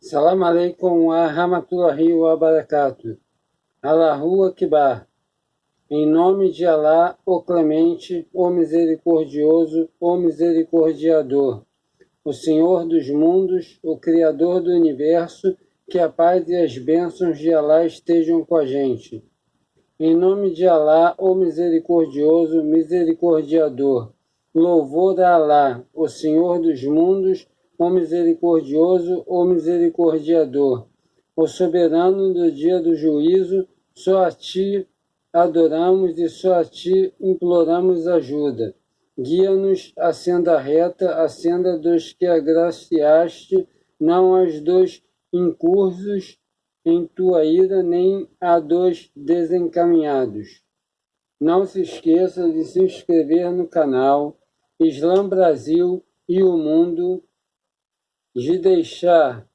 Salam alaikum wa rahmatullahi wa barakatuh. Allahu Akbar. Em nome de Alá, o Clemente, o Misericordioso, o Misericordiador, o Senhor dos mundos, o Criador do universo, que a paz e as bênçãos de Alá estejam com a gente. Em nome de Alá, o Misericordioso, Misericordiador, louvor a Alá, o Senhor dos mundos, o Misericordioso, o Misericordiador, o Soberano do dia do juízo, só a Ti adoramos e só a Ti imploramos ajuda. Guia-nos à senda reta, a senda dos que agraciaste, não as dos incursos em tua ira, nem a dos desencaminhados. Não se esqueça de se inscrever no canal Islã Brasil e o Mundo, de deixar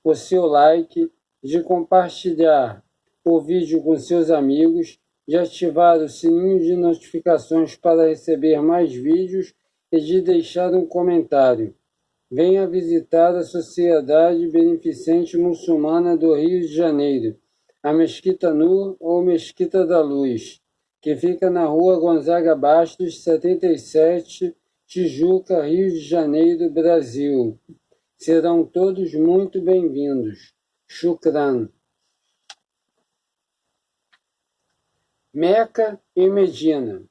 o seu like, de compartilhar o vídeo com seus amigos, de ativar o sininho de notificações para receber mais vídeos e de deixar um comentário. Venha visitar a Sociedade Beneficente Muçulmana do Rio de Janeiro, a Mesquita Nur ou Mesquita da Luz, que fica na Rua Gonzaga Bastos, 77, Tijuca, Rio de Janeiro, Brasil. Serão todos muito bem-vindos. Shukran. Meca e Medina.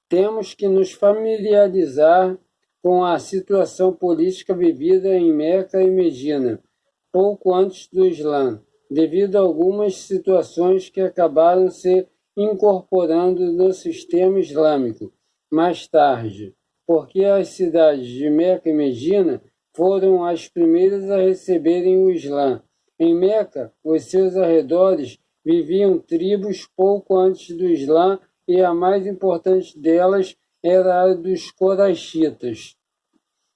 Temos que nos familiarizar com a situação política vivida em Meca e Medina, pouco antes do Islã, devido a algumas situações que acabaram se incorporando no sistema islâmico mais tarde, porque as cidades de Meca e Medina foram as primeiras a receberem o Islã. Em Meca, os seus arredores viviam tribos pouco antes do Islã e a mais importante delas era a dos Coraxitas.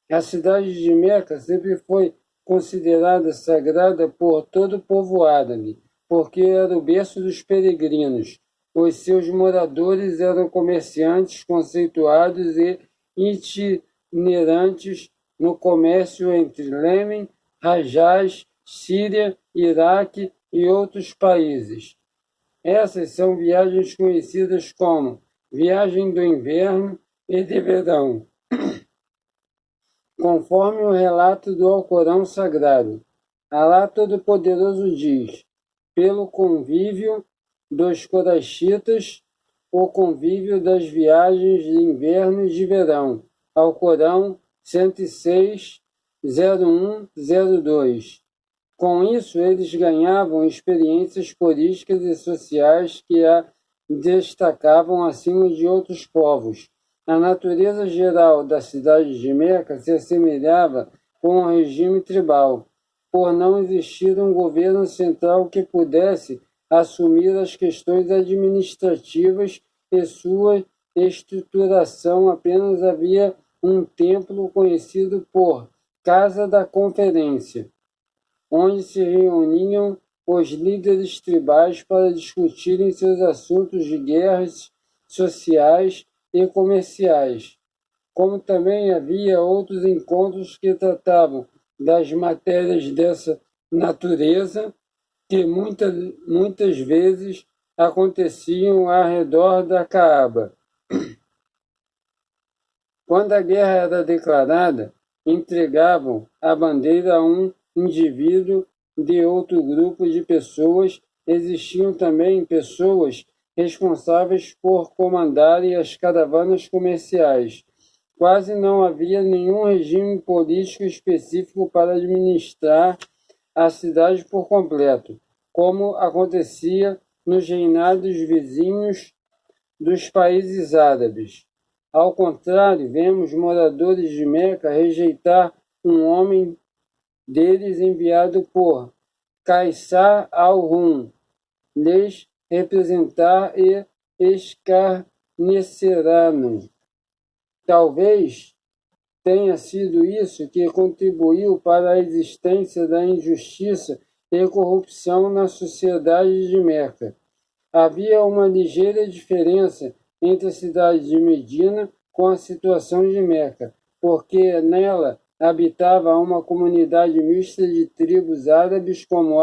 A cidade de Meca sempre foi considerada sagrada por todo o povo árabe, porque era o berço dos peregrinos. Os seus moradores eram comerciantes conceituados e itinerantes no comércio entre Iêmen, Hejaz, Síria, Iraque e outros países. Essas são viagens conhecidas como viagem do inverno e de verão, conforme o relato do Alcorão Sagrado. Alá Todo-Poderoso diz: pelo convívio dos Coraxitas, o convívio das viagens de inverno e de verão. Alcorão 106, 01, 02. Com isso, eles ganhavam experiências políticas e sociais que a destacavam acima de outros povos. A natureza geral da cidade de Meca se assemelhava com o regime tribal, por não existir um governo central que pudesse assumir as questões administrativas e sua estruturação. Apenas havia um templo conhecido por Casa da Conferência, onde se reuniam os líderes tribais para discutirem seus assuntos de guerras sociais e comerciais. Como também havia outros encontros que tratavam das matérias dessa natureza, que muitas vezes aconteciam ao redor da Caaba. Quando a guerra era declarada, entregavam a bandeira a um indivíduo de outro grupo de pessoas. Existiam também pessoas responsáveis por comandarem as caravanas comerciais. Quase não havia nenhum regime político específico para administrar a cidade por completo, como acontecia nos reinados vizinhos dos países árabes. Ao contrário, vemos moradores de Meca rejeitar um homem deles enviado por Caisar al-Rum, lhes representar e escarneceraram. Talvez tenha sido isso que contribuiu para a existência da injustiça e corrupção na sociedade de Meca. Havia uma ligeira diferença entre a cidade de Medina com a situação de Meca, porque nela habitava uma comunidade mista de tribos árabes como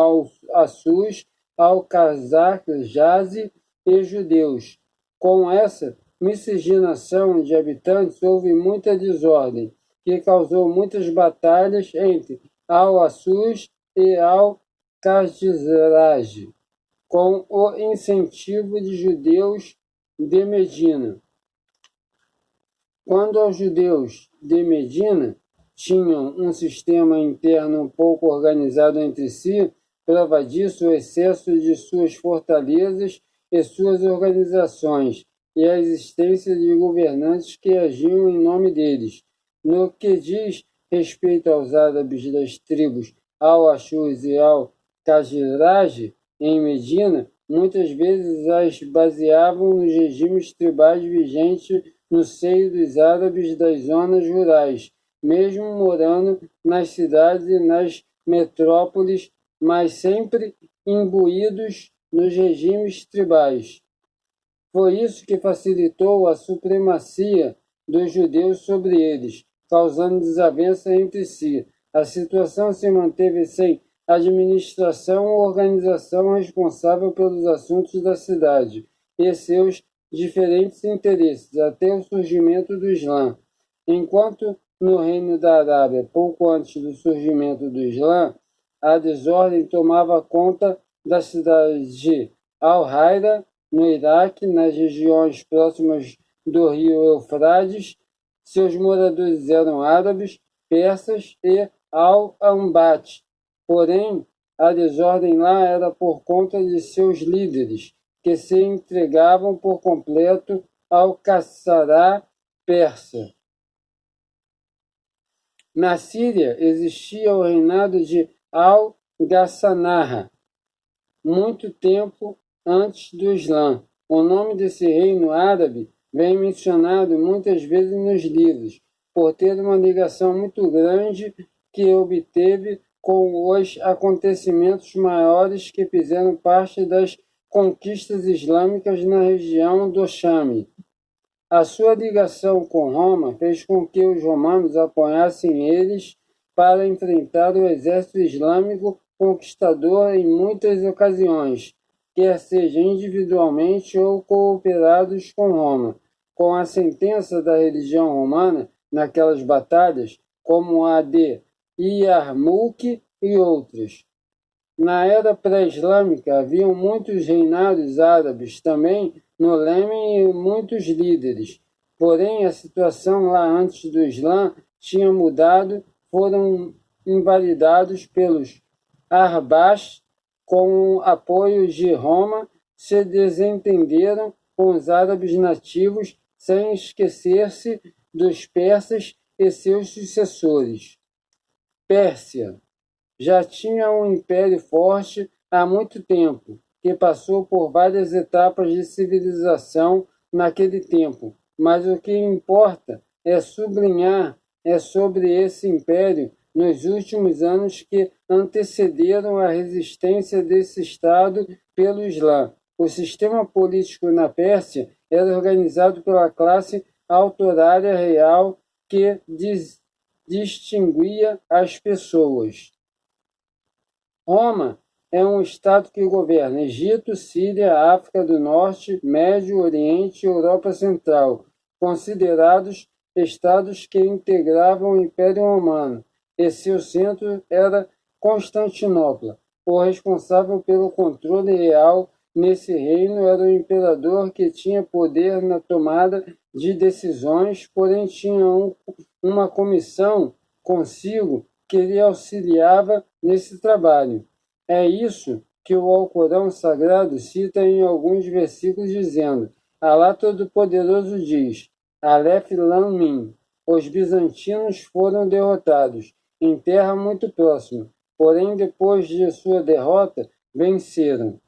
Assus, Al-Khazar, Jazi e judeus. Com essa miscigenação de habitantes, houve muita desordem, que causou muitas batalhas entre Al-Assus e Al-Khazraj, com o incentivo de judeus de Medina. Quando os judeus de Medina tinham um sistema interno um pouco organizado entre si, prova disso o excesso de suas fortalezas e suas organizações, e a existência de governantes que agiam em nome deles. No que diz respeito aos árabes das tribos Al-Ashuz e Al-Khazraj, em Medina, muitas vezes as baseavam nos regimes tribais vigentes no seio dos árabes das zonas rurais, mesmo morando nas cidades e nas metrópoles, mas sempre imbuídos nos regimes tribais. Foi isso que facilitou a supremacia dos judeus sobre eles, causando desavença entre si. A situação se manteve sem administração ou organização responsável pelos assuntos da cidade e seus diferentes interesses, até o surgimento do Islã. Enquanto no Reino da Arábia, pouco antes do surgimento do Islã, a desordem tomava conta da cidade de Al-Haira, no Iraque, nas regiões próximas do rio Eufrates. Seus moradores eram árabes, persas e Al-Anbat. Porém, a desordem lá era por conta de seus líderes, que se entregavam por completo ao caçará persa. Na Síria existia o reinado de Al-Ghassanah, muito tempo antes do Islã. O nome desse reino árabe vem mencionado muitas vezes nos livros, por ter uma ligação muito grande que obteve com os acontecimentos maiores que fizeram parte das conquistas islâmicas na região do Chame. A sua ligação com Roma fez com que os romanos apoiassem eles para enfrentar o exército islâmico conquistador em muitas ocasiões, quer seja individualmente ou cooperados com Roma. Com a sentença da religião romana naquelas batalhas, como a de Yarmouk e outras. Na era pré-islâmica haviam muitos reinados árabes, também no Iêmen, e muitos líderes. Porém, a situação lá antes do Islã tinha mudado, foram invalidados pelos Arbash, com o apoio de Roma, se desentenderam com os árabes nativos, sem esquecer-se dos persas e seus sucessores. Pérsia já tinha um império forte há muito tempo, que passou por várias etapas de civilização naquele tempo, mas o que importa é sublinhar sobre esse império nos últimos anos que antecederam a resistência desse Estado pelo Islã. O sistema político na Pérsia era organizado pela classe autorária real que distinguia as pessoas. Roma é um Estado que governa Egito, Síria, África do Norte, Médio Oriente e Europa Central, considerados estados que integravam o Império Romano, e seu centro era Constantinopla. O responsável pelo controle real nesse reino era o imperador, que tinha poder na tomada de decisões, porém tinha uma comissão consigo que lhe auxiliava nesse trabalho. É isso que o Alcorão Sagrado cita em alguns versículos, dizendo: Alá Todo-Poderoso diz, Alef Lam Mim, os bizantinos foram derrotados em terra muito próxima, porém depois de sua derrota venceram.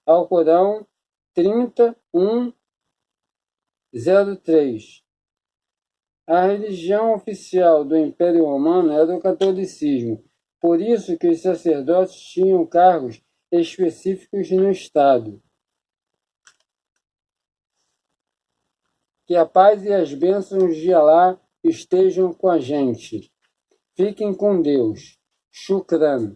Alcorão 31:03. A religião oficial do Império Romano era o catolicismo, por isso que os sacerdotes tinham cargos específicos no Estado. Que a paz e as bênçãos de Alá estejam com a gente. Fiquem com Deus. Shukran.